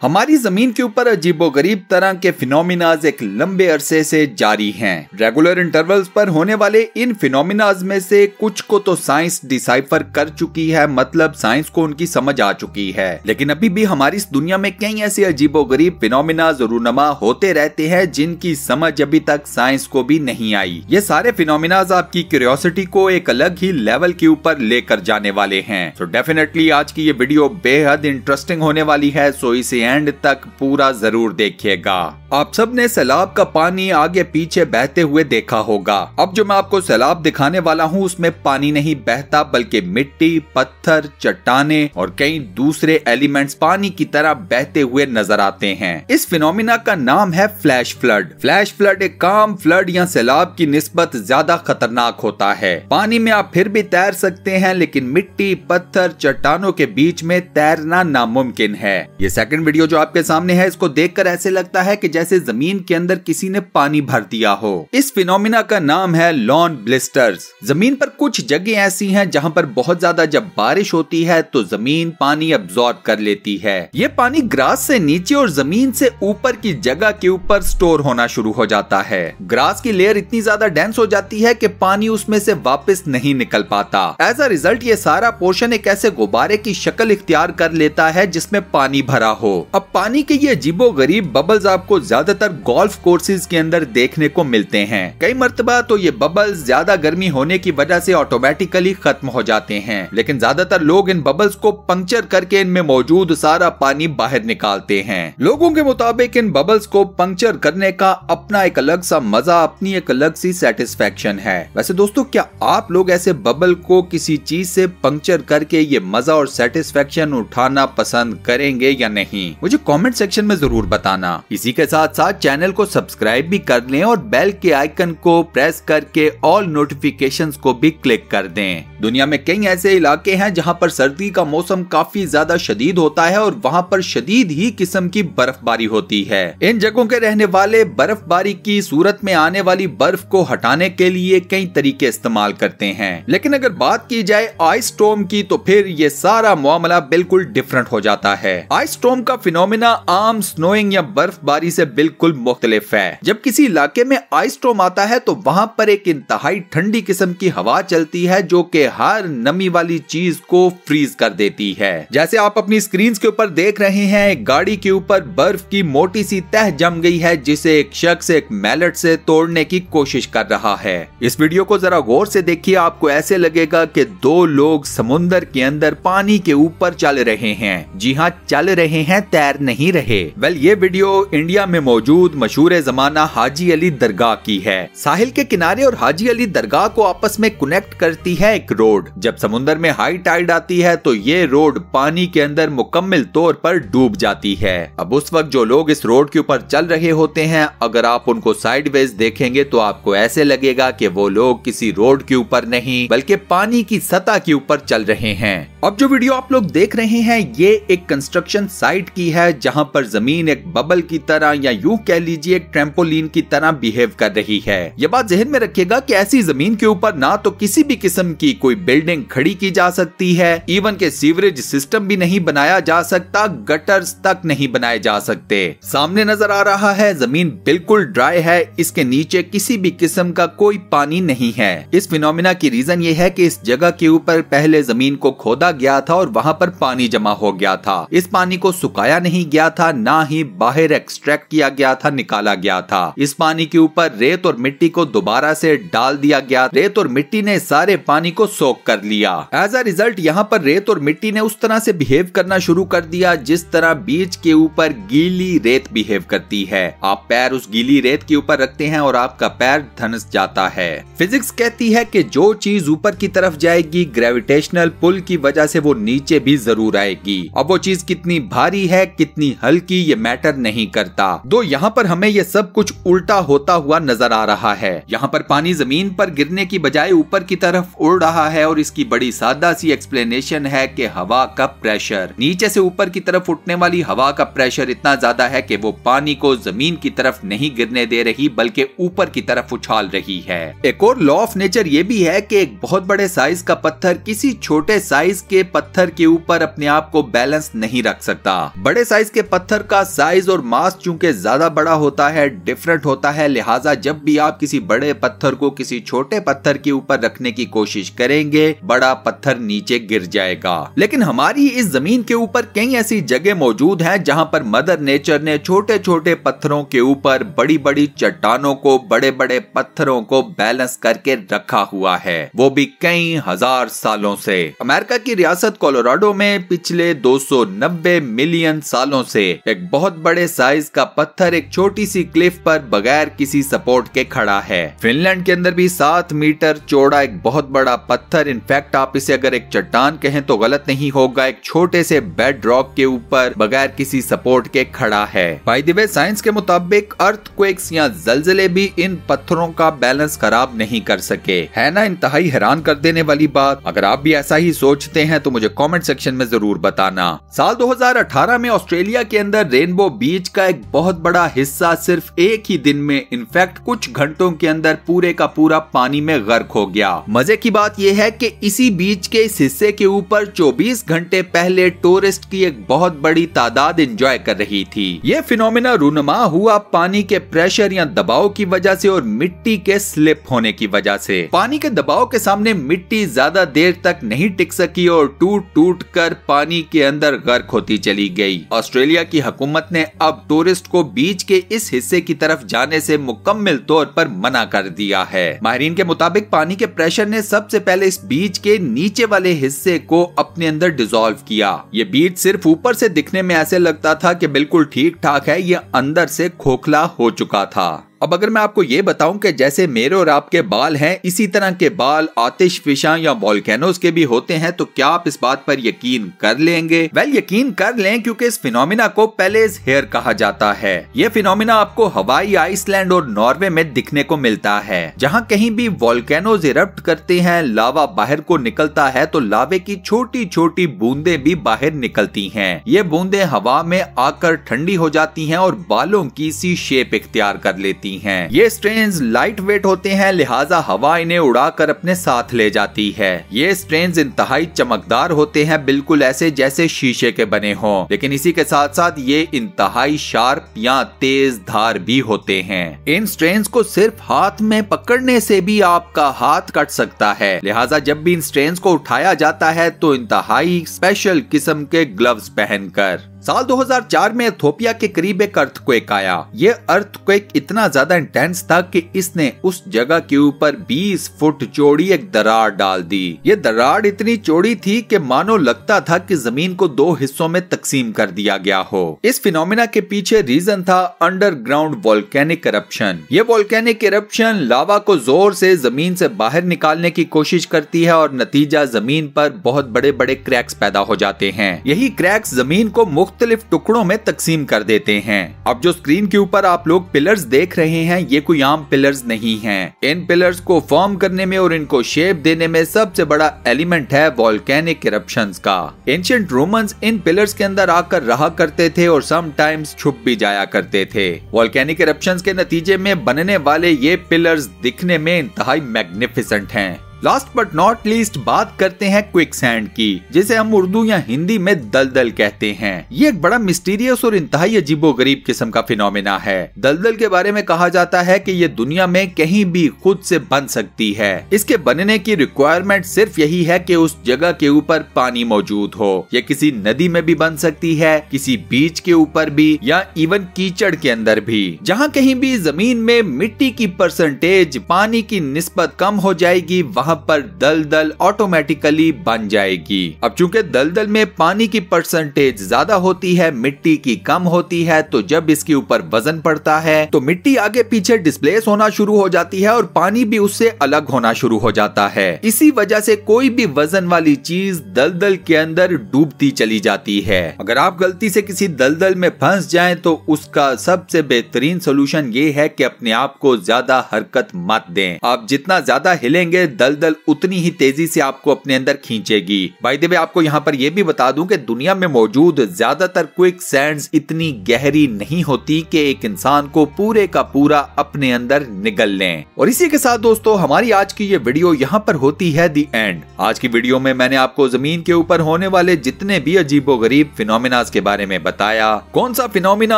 हमारी जमीन के ऊपर अजीबोगरीब तरह के फिनोमिनाज एक लंबे अरसे से जारी हैं। रेगुलर इंटरवल्स पर होने वाले इन फिनोमिनाज में से कुछ को तो साइंस डिसाइफर कर चुकी है, मतलब साइंस को उनकी समझ आ चुकी है, लेकिन अभी भी हमारी इस दुनिया में कई ऐसे अजीबोगरीब फिनोमिनाज रूनुमा होते रहते हैं जिनकी समझ अभी तक साइंस को भी नहीं आई। ये सारे फिनोमिनाज आपकी क्यूरियोसिटी को एक अलग ही लेवल के ऊपर लेकर जाने वाले हैं। तो डेफिनेटली आज की ये वीडियो बेहद इंटरेस्टिंग होने वाली है, सो इसे एंड तक पूरा जरूर देखिएगा। आप सब ने सैलाब का पानी आगे पीछे बहते हुए देखा होगा। अब जो मैं आपको सैलाब दिखाने वाला हूँ उसमें पानी नहीं बहता, बल्कि मिट्टी, पत्थर, चट्टाने और कई दूसरे एलिमेंट्स पानी की तरह बहते हुए नजर आते हैं। इस फिनोमिना का नाम है फ्लैश फ्लड। फ्लैश फ्लड एक काम फ्लड या सैलाब की निस्बत ज्यादा खतरनाक होता है। पानी में आप फिर भी तैर सकते हैं, लेकिन मिट्टी, पत्थर, चट्टानों के बीच में तैरना नामुमकिन है। ये सेकंड वीडियो जो आपके सामने है, इसको देखकर ऐसे लगता है कि जैसे जमीन के अंदर किसी ने पानी भर दिया हो। इस फिनोमिना का नाम है लॉन ब्लिस्टर्स। जमीन पर कुछ जगह ऐसी हैं जहां पर बहुत ज्यादा जब बारिश होती है तो जमीन पानी अब्सॉर्ब कर लेती है। ये पानी ग्रास से नीचे और जमीन से ऊपर की जगह के ऊपर स्टोर होना शुरू हो जाता है। ग्रास की लेयर इतनी ज्यादा डेंस हो जाती है कि पानी उसमें से वापस नहीं निकल पाता। एज अ रिजल्ट ये सारा पोर्शन एक ऐसे गुब्बारे की शक्ल इख्तियार कर लेता है जिसमें पानी भरा हो। अब पानी के ये अजीबोगरीब बबल्स आपको ज्यादातर गोल्फ कोर्सेज के अंदर देखने को मिलते हैं। कई मर्तबा तो ये बबल्स ज्यादा गर्मी होने की वजह से ऑटोमेटिकली खत्म हो जाते हैं, लेकिन ज्यादातर लोग इन बबल्स को पंक्चर करके इनमें मौजूद सारा पानी बाहर निकालते हैं। लोगों के मुताबिक इन बबल्स को पंक्चर करने का अपना एक अलग सा मजा, अपनी एक अलग सी सेटिस्फेक्शन है। वैसे दोस्तों, क्या आप लोग ऐसे बबल को किसी चीज से पंक्चर करके ये मजा और सेटिस्फेक्शन उठाना पसंद करेंगे या नहीं? मुझे कमेंट सेक्शन में जरूर बताना। इसी के साथ साथ चैनल को सब्सक्राइब भी कर लें और बेल के आइकन को प्रेस करके ऑल नोटिफिकेशंस को भी क्लिक कर दें। दुनिया में कई ऐसे इलाके हैं जहां पर सर्दी का मौसम काफी ज्यादा शदीद होता है और वहां पर शदीद ही किस्म की बर्फबारी होती है। इन जगहों के रहने वाले बर्फबारी की सूरत में आने वाली बर्फ को हटाने के लिए कई तरीके इस्तेमाल करते हैं, लेकिन अगर बात की जाए आइस स्टॉर्म की तो फिर ये सारा मामला बिल्कुल डिफरेंट हो जाता है। आइस स्टॉर्म का फिनोमिना आम स्नोइंग या बर्फबारी से बिल्कुल मुख्तलिफ है। जब किसी इलाके में आइस स्टॉर्म आता है तो वहां पर एक इंतहाई ठंडी किस्म की हवा चलती है जो कि हर नमी वाली चीज को फ्रीज कर देती है। जैसे आप अपनी स्क्रीन के ऊपर देख रहे हैं, एक गाड़ी के ऊपर बर्फ की मोटी सी तह जम गई है जिसे एक शख्स एक मैलेट से तोड़ने की कोशिश कर रहा है। इस वीडियो को जरा गौर से देखिए, आपको ऐसे लगेगा कि दो लोग समुंदर के अंदर पानी के ऊपर चल रहे हैं। जी हाँ, चल रहे हैं, तैर नहीं रहे। वेल, ये वीडियो इंडिया में मौजूद मशहूर जमाना हाजी अली दरगाह की है। साहिल के किनारे और हाजी अली दरगाह को आपस में कनेक्ट करती है एक रोड। जब समुंदर में हाई टाइड आती है तो ये रोड पानी के अंदर मुकम्मल तौर पर डूब जाती है। अब उस वक्त जो लोग इस रोड के ऊपर चल रहे होते हैं, अगर आप उनको साइडवेज देखेंगे तो आपको ऐसे लगेगा कि वो लोग किसी रोड के ऊपर नहीं बल्कि पानी की सतह के ऊपर चल रहे हैं। अब जो वीडियो आप लोग देख रहे हैं ये एक कंस्ट्रक्शन साइट की है जहां पर जमीन एक बबल की तरह या यूं कह लीजिए एक ट्रैम्पोलिन की तरह बिहेव कर रही है। ये बात ज़हन में रखिएगा कि ऐसी जमीन के ऊपर ना तो किसी भी किस्म की कोई बिल्डिंग खड़ी की जा सकती है, इवन के सीवरेज सिस्टम भी नहीं बनाया जा सकता, गटर्स तक नहीं बनाए जा सकते। सामने नजर आ रहा है जमीन बिल्कुल ड्राई है, इसके नीचे किसी भी किस्म का कोई पानी नहीं है। इस फिनोमिना की रीजन ये है कि इस जगह के ऊपर पहले जमीन को खोदा गया था और वहां पर पानी जमा हो गया था। इस पानी को सुखाया नहीं गया था, ना ही बाहर एक्सट्रैक्ट किया गया था, निकाला गया था। इस पानी के ऊपर रेत और मिट्टी को दोबारा से डाल दिया गया। रेत और मिट्टी ने सारे पानी को सोख कर लिया। एज अ रिजल्ट यहाँ पर रेत और मिट्टी ने उस तरह से बिहेव करना शुरू कर दिया जिस तरह बीच के ऊपर गीली रेत बिहेव करती है। आप पैर उस गीली रेत के ऊपर रखते हैं और आपका पैर धंस जाता है। फिजिक्स कहती है कि जो चीज ऊपर की तरफ जाएगी ग्रेविटेशनल पुल की वजह से वो नीचे भी जरूर आएगी। अब वो चीज कितनी भारी है कितनी हल्की ये मैटर नहीं करता। दो यहाँ पर हमें ये सब कुछ उल्टा होता हुआ नजर आ रहा है। यहाँ पर पानी जमीन पर गिरने की बजाय ऊपर की तरफ उड़ रहा है और इसकी बड़ी सादा सी एक्सप्लेनेशन है कि हवा का प्रेशर। नीचे से ऊपर की तरफ उठने वाली हवा का प्रेशर इतना ज्यादा है कि वो पानी को जमीन की तरफ नहीं गिरने दे रही बल्कि ऊपर की तरफ उछाल रही है। एक और लॉ ऑफ नेचर ये भी है कि एक बहुत बड़े साइज का पत्थर किसी छोटे साइज के पत्थर के ऊपर अपने आप को बैलेंस नहीं रख सकता। बड़े साइज के पत्थर का साइज और मास चूंकि ज्यादा बड़ा होता है, डिफरेंट होता है, लिहाजा जब भी आप किसी बड़े पत्थर को किसी छोटे पत्थर के ऊपर रखने की कोशिश करेंगे, बड़ा पत्थर नीचे गिर जाएगा। लेकिन हमारी इस जमीन के ऊपर कई ऐसी जगह मौजूद हैं जहां पर मदर नेचर ने छोटे छोटे पत्थरों के ऊपर बड़ी बड़ी चट्टानों को, बड़े बड़े पत्थरों को बैलेंस करके रखा हुआ है, वो भी कई हजार सालों से। अमेरिका की रियासत कोलोराडो में पिछले 290 मिलियन सालों से एक बहुत बड़े साइज का पत्थर एक छोटी सी क्लिफ पर बगैर किसी सपोर्ट के खड़ा है। फिनलैंड के अंदर भी 7 मीटर चौड़ा एक बहुत बड़ा पत्थर, इनफैक्ट आप इसे अगर एक चट्टान कहें तो गलत नहीं होगा, एक छोटे से बेड रॉक के ऊपर बगैर किसी सपोर्ट के खड़ा है। बाय द वे, साइंस के मुताबिक अर्थक्वेक्स या जलजले भी इन पत्थरों का बैलेंस खराब नहीं कर सके। है ना इंतहाई हैरान कर देने वाली बात। अगर आप भी ऐसा ही सोचते हैं तो मुझे कमेंट सेक्शन में जरूर बताना। साल 2018 में ऑस्ट्रेलिया के अंदर रेनबो बीच का एक बहुत बड़ा हिस्सा सिर्फ एक ही दिन में, इनफैक्ट कुछ घंटों के अंदर पूरे का पूरा पानी में गर्क हो गया। मजे की बात यह है कि इसी बीच के इस हिस्से के ऊपर 24 घंटे पहले टूरिस्ट की एक बहुत बड़ी तादाद एंजॉय कर रही थी। ये फिनोमिना रूनुमा हुआ पानी के प्रेशर या दबाव की वजह से और मिट्टी के स्लिप होने की वजह से। पानी के दबाव के सामने मिट्टी ज्यादा देर तक नहीं टिक सकी और टूट टूट कर पानी के अंदर गर्क होती चली गई। ऑस्ट्रेलिया की हुकूमत ने अब टूरिस्ट को बीच के इस हिस्से की तरफ जाने से मुकम्मल तौर पर मना कर दिया है। माहिरीन के मुताबिक पानी के प्रेशर ने सबसे पहले इस बीच के नीचे वाले हिस्से को अपने अंदर डिसॉल्व किया। ये बीच सिर्फ ऊपर से दिखने में ऐसे लगता था कि बिल्कुल ठीक ठाक है, ये अंदर से खोखला हो चुका था। अब अगर मैं आपको ये बताऊं कि जैसे मेरे और आपके बाल हैं, इसी तरह के बाल आतिशफिशां या वोल्केनोज के भी होते हैं, तो क्या आप इस बात पर यकीन कर लेंगे? वेल, यकीन कर लें, क्योंकि इस फिनोमिना को पैलेस हेयर कहा जाता है। ये फिनोमिना आपको हवाई, आइसलैंड और नॉर्वे में दिखने को मिलता है। जहाँ कहीं भी वोल्केनोज इरप्ट करते हैं, लावा बाहर को निकलता है, तो लावे की छोटी छोटी बूंदे भी बाहर निकलती हैं। ये बूंदे हवा में आकर ठंडी हो जाती हैं और बालों की सी शेप इख्तियार कर लेती हैं। ये स्ट्रेन्स लाइट वेट होते हैं, लिहाजा हवा इन्हें उड़ाकर अपने साथ ले जाती है। ये स्ट्रेन्स इंतहाई चमकदार होते हैं, बिल्कुल ऐसे जैसे शीशे के बने हों, लेकिन इसी के साथ साथ ये इंतहाई शार्प या तेज धार भी होते हैं। इन स्ट्रेन्स को सिर्फ हाथ में पकड़ने से भी आपका हाथ कट सकता है, लिहाजा जब भी इन स्ट्रेन्स को उठाया जाता है तो इंतहाई स्पेशल किस्म के ग्लव्स पहनकर। साल 2004 में इथोपिया के करीब एक अर्थक्वेक आया। ये अर्थक्वेक इतना ज्यादा इंटेंस था कि इसने उस जगह के ऊपर 20 फुट चौड़ी एक दरार डाल दी। ये दरार इतनी चौड़ी थी कि मानो लगता था कि जमीन को 2 हिस्सों में तकसीम कर दिया गया हो। इस फिनोमिना के पीछे रीजन था अंडरग्राउंड वोल्केनिक इरप्शन। ये वोल्केनिक इरप्शन लावा को जोर से जमीन से बाहर निकालने की कोशिश करती है और नतीजा जमीन पर बहुत बड़े बड़े क्रैक्स पैदा हो जाते हैं। यही क्रैक्स जमीन को मुख्तलिफ टुकड़ों में तकसीम कर देते हैं। अब जो स्क्रीन के ऊपर आप लोग पिलर्स देख रहे हैं, ये कोई आम पिलर्स नहीं हैं। इन पिलर्स को फॉर्म करने में और इनको शेप देने में सबसे बड़ा एलिमेंट है वोल्केनिक इरप्शंस का। एंशिएंट रोमन्स इन पिलर्स के अंदर आकर रहा करते थे और समटाइम्स छुप भी जाया करते थे। वोल्केनिक इरप्शंस के नतीजे में बनने वाले ये पिलर्स दिखने में इंतहाई मैग्निफिसेंट हैं। लास्ट बट नॉट लीस्ट बात करते हैं क्विकसैंड की, जिसे हम उर्दू या हिंदी में दलदल कहते हैं। ये एक बड़ा मिस्टीरियस और इंतहाई अजीबोगरीब किस्म का फिनोमिना है। दलदल के बारे में कहा जाता है कि ये दुनिया में कहीं भी खुद से बन सकती है। इसके बनने की रिक्वायरमेंट सिर्फ यही है कि उस जगह के ऊपर पानी मौजूद हो। ये किसी नदी में भी बन सकती है, किसी बीच के ऊपर भी, या इवन कीचड़ के अंदर भी। जहाँ कहीं भी जमीन में मिट्टी की परसेंटेज पानी की निस्बत कम हो जाएगी, वहाँ पर दलदल ऑटोमेटिकली बन जाएगी। अब चूंकि दलदल में पानी की परसेंटेज ज्यादा होती है, मिट्टी की कम होती है, तो जब इसके ऊपर वजन पड़ता है तो मिट्टी आगे पीछे डिस्प्लेस होना शुरू हो जाती है और पानी भी उससे अलग होना शुरू हो जाता है। इसी वजह से कोई भी वजन वाली चीज दलदल के अंदर डूबती चली जाती है। अगर आप गलती से किसी दलदल में फंस जाएं तो उसका सबसे बेहतरीन सोल्यूशन ये है कि अपने आप को ज्यादा हरकत मत दें। आप जितना ज्यादा हिलेंगे, दलदल दलदल उतनी ही तेजी से आपको अपने अंदर खींचेगी। बाय द वे आपको यहाँ पर यह भी बता दूं कि दुनिया में मौजूद ज्यादातर क्विक सैंड्स इतनी गहरी नहीं होती कि एक इंसान को पूरे का पूरा अपने अंदर निगल लें। और इसी के साथ दोस्तों हमारी आज की ये वीडियो यहाँ पर होती है दी एंड। आज की वीडियो में मैंने आपको जमीन के ऊपर होने वाले जितने भी अजीबोगरीब फिनोमिनास के बारे में बताया। कौन सा फिनोमिना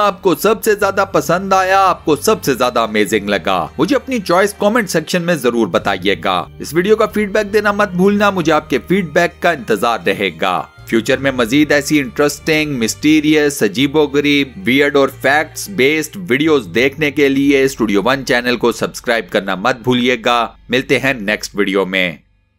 आपको सबसे ज्यादा पसंद आया, आपको सबसे ज्यादा अमेजिंग लगा, मुझे अपनी चॉइस कमेंट सेक्शन में जरूर बताइएगा। इस वीडियो का फीडबैक देना मत भूलना, मुझे आपके फीडबैक का इंतजार रहेगा। फ्यूचर में मजीद ऐसी इंटरेस्टिंग, मिस्टीरियस, अजीबोगरीब, वियर्ड और फैक्ट्स बेस्ड वीडियोस देखने के लिए स्टूडियो वन चैनल को सब्सक्राइब करना मत भूलिएगा। मिलते हैं नेक्स्ट वीडियो में।